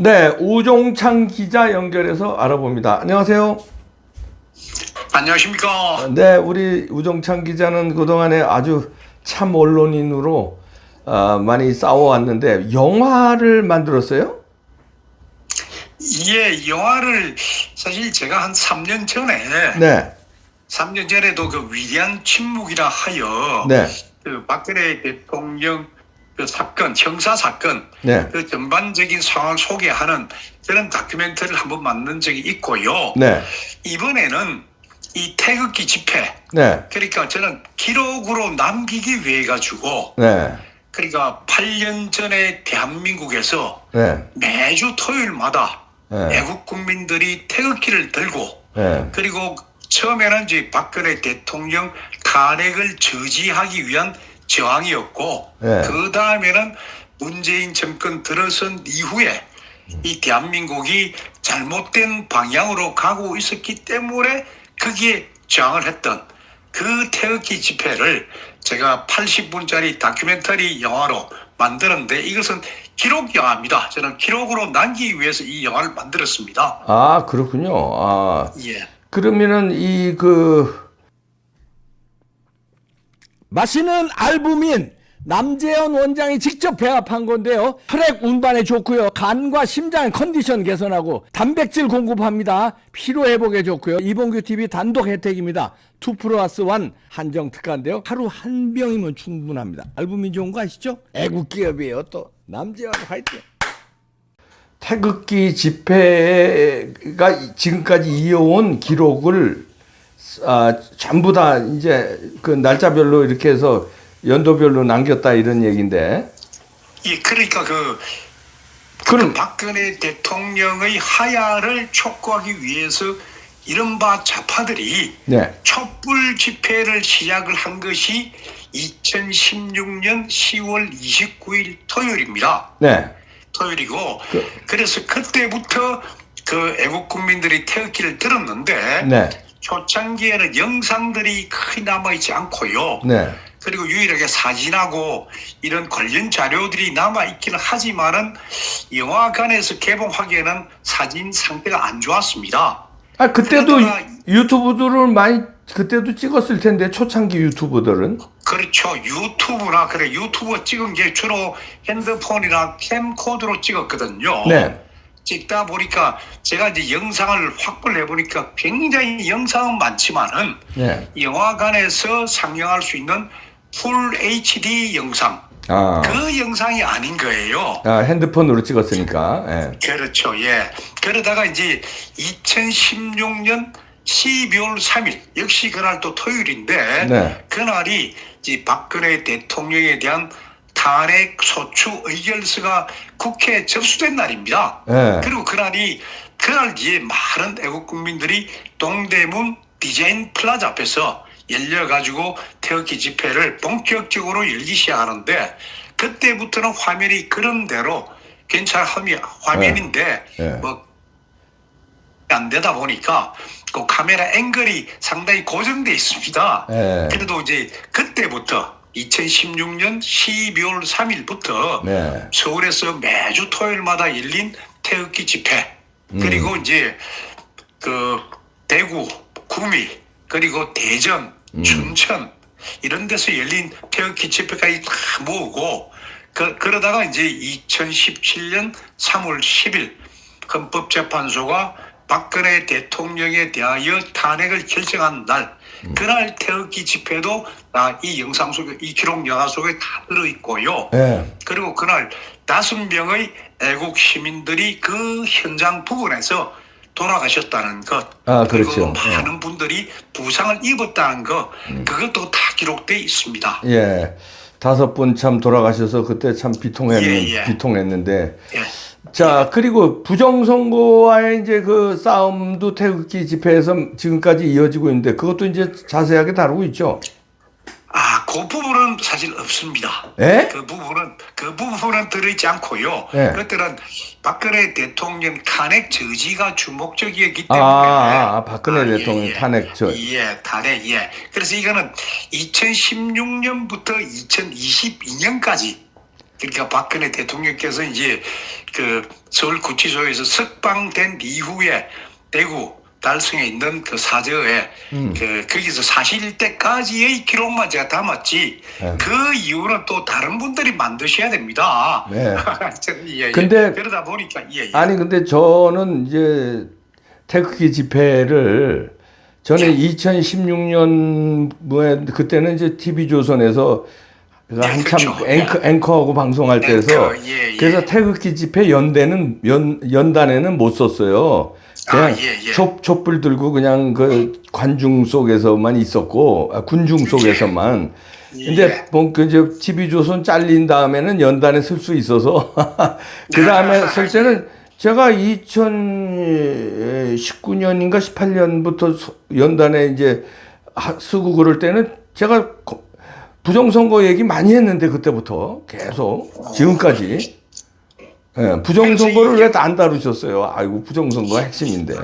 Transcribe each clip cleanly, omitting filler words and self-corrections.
네, 우종창 기자 연결해서 알아봅니다. 안녕하세요. 안녕하십니까. 네, 우리 우종창 기자는 그동안에 아주 참 언론인으로 많이 싸워왔는데 영화를 만들었어요? 예, 영화를 사실 제가 한 3년 전에, 네, 3년 전에도 그 위대한 침묵이라 하여 네, 그 박근혜 대통령 그 사건, 형사 사건, 네, 그 전반적인 상황을 소개하는 그런 다큐멘터리를 한번 만든 적이 있고요. 네, 이번에는 이 태극기 집회, 네, 그러니까 저는 기록으로 남기기 위해 가지고, 네, 그러니까 8년 전에 대한민국에서 네, 매주 토요일마다 네, 애국 국민들이 태극기를 들고, 네, 그리고 처음에는 이제 박근혜 대통령 탄핵을 저지하기 위한 저항이었고, 네. 그 다음에는 문재인 정권 들어선 이후에 이 대한민국이 잘못된 방향으로 가고 있었기 때문에 거기에 저항을 했던 그 태극기 집회를 제가 80분짜리 다큐멘터리 영화로 만들었는데, 이것은 기록 영화입니다. 저는 기록으로 남기기 위해서 이 영화를 만들었습니다. 아, 그렇군요. 예. 그러면은 맛있는 알부민 남재현 원장이 직접 배합한 건데요. 혈액 운반에 좋고요. 간과 심장 컨디션 개선하고 단백질 공급합니다. 피로 회복에 좋고요. 이봉규 TV 단독 혜택입니다. 2+1 한정 특가인데요. 하루 한 병이면 충분합니다. 알부민 좋은 거 아시죠? 애국 기업이에요. 또 남재현 화이팅. 태극기 집회가 지금까지 이어온 기록을 전부 다 이제 그 날짜별로 이렇게 해서 연도별로 남겼다 이런 얘기인데. 예, 그러니까 그 그럼 박근혜 대통령의 하야를 촉구하기 위해서 이른바 좌파들이 네, 촛불 집회를 시작을 한 것이 2016년 10월 29일 토요일입니다. 네, 토요일이고, 그래서 그때부터 그 애국 국민들이 태극기를 들었는데, 네, 초창기에는 영상들이 크게 남아있지 않고요. 네. 그리고 유일하게 사진하고 이런 관련 자료들이 남아있기는 하지만은 영화관에서 개봉하기에는 사진 상태가 안 좋았습니다. 그때도 그러다가 유튜브들을 많이 그때도 찍었을 텐데 초창기 유튜브들은. 그렇죠. 유튜브나, 그래, 유튜브 찍은 게 주로 핸드폰이나 캠코더로 찍었거든요. 네, 찍다 보니까 제가 이제 영상을 확보를 해보니까 굉장히 영상은 많지만은 네. 영화관에서 상영할 수 있는 풀 HD 영상, 그 영상이 아닌 거예요. 핸드폰으로 찍었으니까. 예. 그렇죠. 예. 그러다가 이제 2016년 12월 3일, 역시 그날 또 토요일인데, 네. 그날이 이제 박근혜 대통령에 대한 탄핵 소추 의결서가 국회에 접수된 날입니다. 네. 그리고 그날 뒤에 많은 애국 국민들이 동대문 디자인 플라자 앞에서 열려가지고 태극기 집회를 본격적으로 열기 시작하는데, 그때부터는 화면이 그런 대로 괜찮은 화면인데, 네. 뭐 안 되다 보니까 그 카메라 앵글이 상당히 고정돼 있습니다. 네. 그래도 이제 그때부터 2016년 12월 3일부터 네. 서울에서 매주 토요일마다 열린 태극기 집회, 그리고 이제 그 대구, 구미, 그리고 대전, 춘천 이런 데서 열린 태극기 집회까지 다 모으고, 그러다가 이제 2017년 3월 10일 헌법재판소가 박근혜 대통령에 대하여 탄핵을 결정한 날, 그날 태극기 집회도 이 영상 속에, 이 기록 영화 속에 다 들어있고요. 네. 그리고 그날 5명의 애국 시민들이 그 현장 부근에서 돌아가셨다는 것, 그렇죠. 그리고 많은 분들이 부상을 입었다는 것, 그것도 다 기록되어 있습니다. 예. 5분 참 돌아가셔서 그때 참 비통했는데. 예. 자, 그리고 부정선거와의 이제 그 싸움도 태극기 집회에서 지금까지 이어지고 있는데 그것도 이제 자세하게 다루고 있죠. 그 부분은 사실 없습니다. 예? 그 부분은 들어있지 않고요. 예. 그때는 박근혜 대통령 탄핵 저지가 주목적이었기 때문에. 박근혜 대통령 탄핵 예, 탄핵, 예. 그래서 이거는 2016년부터 2022년까지 그러니까 박근혜 대통령께서 이제 그 서울구치소에서 석방된 이후에 대구 달성에 있는 그 사저에 그 거기서 사실 때까지의 기록만 제가 담았지 그 이후는 또 다른 분들이 만드셔야 됩니다. 네. 예, 근데 그러다 보니까 예. 아니 근데 저는 이제 태극기 집회를 전에 2016년에 그때는 이제 TV조선에서 한참 그렇죠. 앵커하고 방송할 때서 예. 그래서 태극기 집회 연단에는 못 썼어요. 그냥 예. 촛불 들고 그냥 그 관중 속에서만 있었고 군중 속에서만. 근데 그 이제 TV조선 잘린 다음에는 연단에 쓸 수 있어서 그 다음에 쓸 때는 제가 2019년인가 18년부터 연단에 이제 쓰고 그럴 때는 제가 부정선거 얘기 많이 했는데 그때부터 계속 지금까지. 예, 부정선거를 왜 안 다루셨어요? 아이고 부정선거가 핵심인데.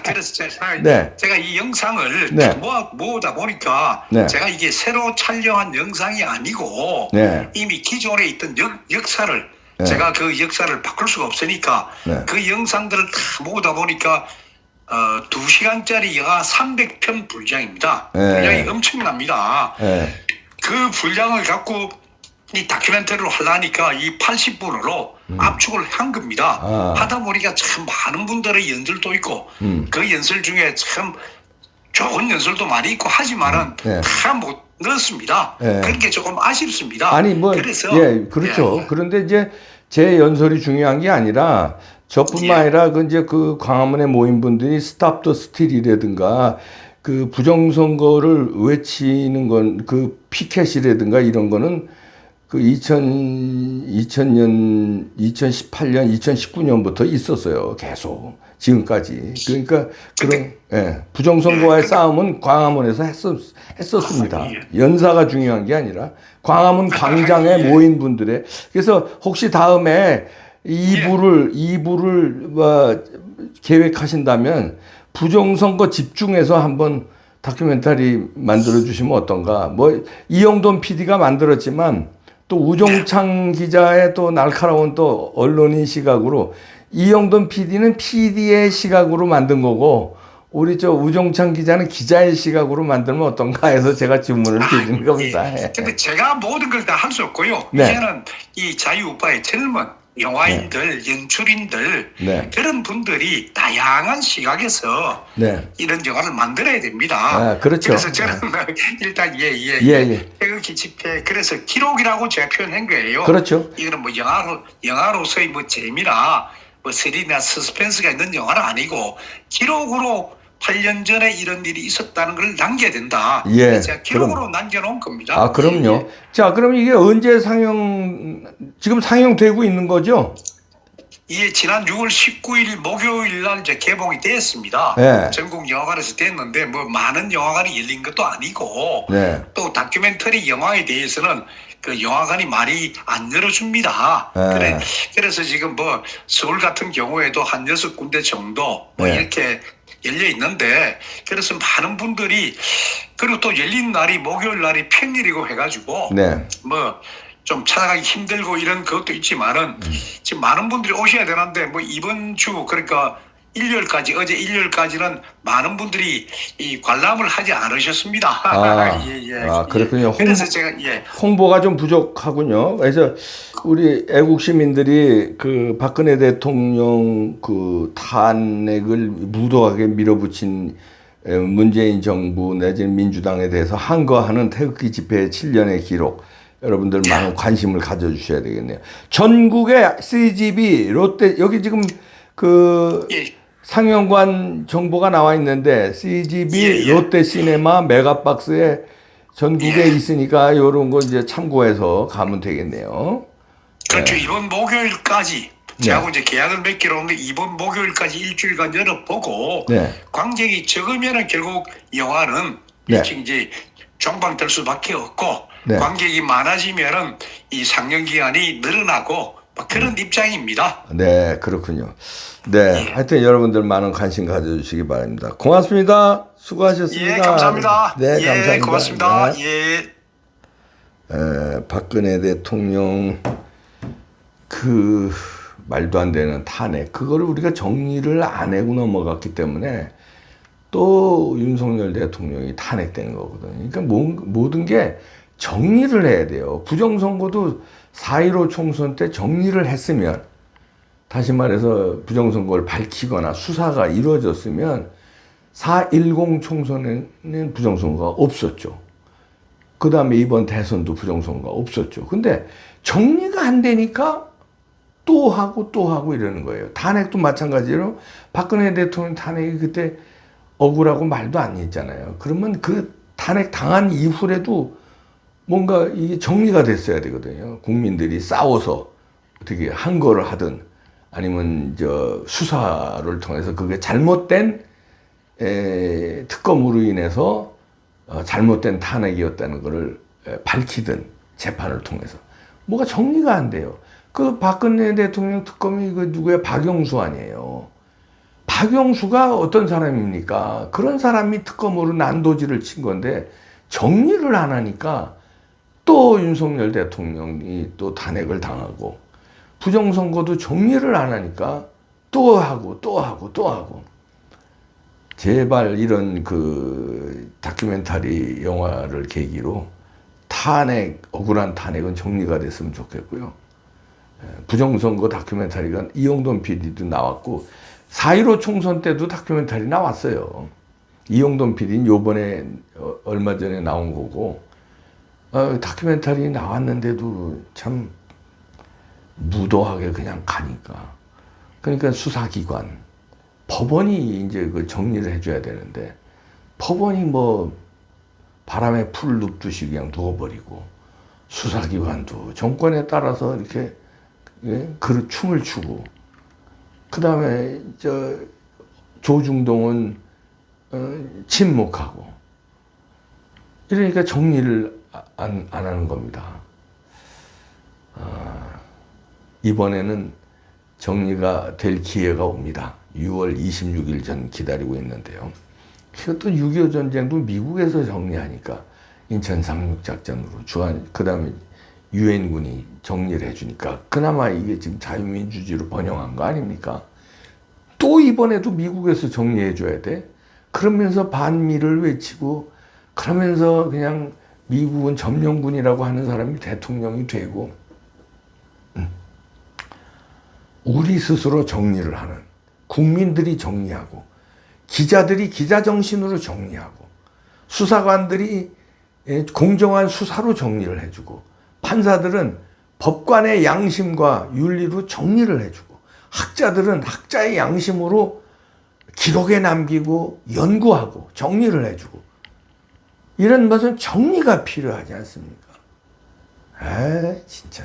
그래서 제가, 네. 제가 이 영상을 네. 모으다 보니까 네. 제가 이게 새로 촬영한 영상이 아니고 네. 이미 기존에 있던 역사를 네. 제가 그 역사를 바꿀 수가 없으니까 네. 그 영상들을 다 모으다 보니까 2시간짜리 영화 300편 분량입니다. 네. 분량이 엄청납니다. 네. 그 분량을 갖고 이 다큐멘터리를 하려니까 이 80분으로 압축을 한 겁니다. 하다 보니까 참 많은 분들의 연설도 있고 그 연설 중에 참 좋은 연설도 많이 있고 하지만은 네. 다 못 넣었습니다. 네. 그런 게 조금 아쉽습니다. 아니 뭐 그래서 예, 그렇죠. 예. 그런데 이제 제 연설이 중요한 게 아니라 저뿐만 예. 아니라 그 이제 그 광화문에 모인 분들이 스탑 더 스틸이라든가 그 부정선거를 외치는 건 그 피켓이라든가 이런 거는 그 2000년, 2018년, 2019년부터 있었어요. 계속. 지금까지. 그러니까 그런 부정선거와의 싸움은 광화문에서 했었습니다. 연사가 중요한 게 아니라 광화문 광장에 모인 분들의 그래서 혹시 다음에 2부를 계획하신다면 부정선거 집중해서 한번 다큐멘터리 만들어 주시면 어떤가. 뭐 이영돈 PD가 만들었지만 또 우종창 기자의 또 날카로운 또 언론인 시각으로 이영돈 PD는 PD의 시각으로 만든 거고 우리 저 우종창 기자는 기자의 시각으로 만들면 어떤가 해서 제가 질문을 드리는 겁니다. 근데 제가 모든 걸 다 할 수 없고요. 네. 이제는 이 자유우파의 젊은 영화인들, 연출인들 그런 분들이 다양한 시각에서 이런 영화를 만들어야 됩니다. 그렇죠. 그래서 저는 일단 태극기 집회 그래서 기록이라고 제가 표현한 거예요. 그렇죠. 이거는 뭐 영화로서의 뭐 재미나 뭐 스릴이나 서스펜스가 있는 영화는 아니고 기록으로 8년 전에 이런 일이 있었다는 걸 남겨야 된다. 제가 기록으로 남겨놓은 겁니다. 아, 그럼요. 자, 그럼 이게 언제 지금 상영되고 있는 거죠? 예, 지난 6월 19일 목요일 날 이제 개봉이 됐습니다. 전국 영화관에서 됐는데 뭐 많은 영화관이 열린 것도 아니고 또 다큐멘터리 영화에 대해서는 그 영화관이 많이 안 열어줍니다. 그래서 지금 뭐 서울 같은 경우에도 한 6군데 정도 뭐 이렇게 열려 있는데 그래서 많은 분들이 그리고 또 열린 날이 목요일 날이 평일이고 해가지고 뭐 좀 찾아가기 힘들고 이런 것도 있지만은 지금 많은 분들이 오셔야 되는데 뭐 이번 주 그러니까 일요일까지 어제 일요일까지는 많은 분들이 이 관람을 하지 않으셨습니다. 그렇군요. 그래서 제가 홍보가 좀 부족하군요. 그래서 우리 애국 시민들이 그 박근혜 대통령 그 탄핵을 무도하게 밀어붙인 문재인 정부 내지는 민주당에 대해서 항거하는 태극기 집회 7년의 기록. 여러분들 많은 관심을 가져주셔야 되겠네요. 전국의 CGV, 롯데, 여기 지금 그 상영관 정보가 나와 있는데 CGV, 롯데시네마, 메가박스에 전국에 있으니까 이런 거 이제 참고해서 가면 되겠네요. 그렇죠. 이번 목요일까지 저하고 이제 계약을 맺기로 하는데 이번 목요일까지 일주일간 열어보고 관객이 적으면은 결국 영화는 일찍 이제 종방될 수밖에 없고 관객이 많아지면은 이 상영 기간이 늘어나고 그런 입장입니다. 네, 그렇군요. 하여튼 여러분들 많은 관심 가져주시기 바랍니다. 고맙습니다. 수고하셨습니다. 감사합니다. 감사합니다. 고맙습니다. 박근혜 대통령 그 말도 안 되는 탄핵 그거를 우리가 정리를 안 하고 넘어갔기 때문에 또 윤석열 대통령이 탄핵된 거거든요. 그러니까 모든 게 정리를 해야 돼요. 부정선거도 4.15 총선 때 정리를 했으면, 다시 말해서 부정선거를 밝히거나 수사가 이루어졌으면 4.10 총선에는 부정선거가 없었죠. 그 다음에 이번 대선도 부정선거가 없었죠. 근데 정리가 안 되니까 또 하고 또 하고 이러는 거예요. 탄핵도 마찬가지로 박근혜 대통령 탄핵이 그때 억울하고 말도 안 했잖아요. 그러면 그 탄핵 당한 이후에도 뭔가 이게 정리가 됐어야 되거든요. 국민들이 싸워서 어떻게 한 거를 하든 아니면 수사를 통해서 그게 잘못된 특검으로 인해서 잘못된 탄핵이었다는 것을 밝히든 재판을 통해서 뭐가 정리가 안 돼요. 그 박근혜 대통령 특검이 그 누구야? 박영수 아니에요. 박영수가 어떤 사람입니까? 그런 사람이 특검으로 난도질을 친 건데 정리를 안 하니까 또 윤석열 대통령이 또 탄핵을 당하고, 부정선거도 정리를 안 하니까 또 하고 또 하고 또 하고. 제발 이런 그 다큐멘터리 영화를 계기로 탄핵, 억울한 탄핵은 정리가 됐으면 좋겠고요. 부정선거 다큐멘터리가 이용돈 PD도 나왔고 4.15 총선 때도 다큐멘터리 나왔어요. 이용돈 PD는 요번에 얼마 전에 나온 거고, 다큐멘터리 나왔는데도 참 무도하게 그냥 가니까. 그러니까 수사기관, 법원이 이제 그 정리를 해줘야 되는데 법원이 뭐 바람에 풀 눕듯이 그냥 누워버리고, 수사기관도 정권에 따라서 이렇게 그 춤을 추고, 그 다음에 조중동은 침묵하고, 이러니까 정리를 안 하는 겁니다. 이번에는 정리가 될 기회가 옵니다. 6월 26일 전 기다리고 있는데요. 이것도 6.25 전쟁도 미국에서 정리하니까 인천 상륙작전으로 그 다음에 유엔군이 정리를 해주니까 그나마 이게 지금 자유민주주의로 번영한 거 아닙니까? 또 이번에도 미국에서 정리해줘야 돼? 그러면서 반미를 외치고, 그러면서 그냥 미국은 점령군이라고 하는 사람이 대통령이 되고, 우리 스스로 정리를 하는, 국민들이 정리하고, 기자들이 기자정신으로 정리하고, 수사관들이 공정한 수사로 정리를 해주고, 판사들은 법관의 양심과 윤리로 정리를 해주고, 학자들은 학자의 양심으로 기록에 남기고 연구하고 정리를 해주고, 이런 것은 정리가 필요하지 않습니까? 진짜.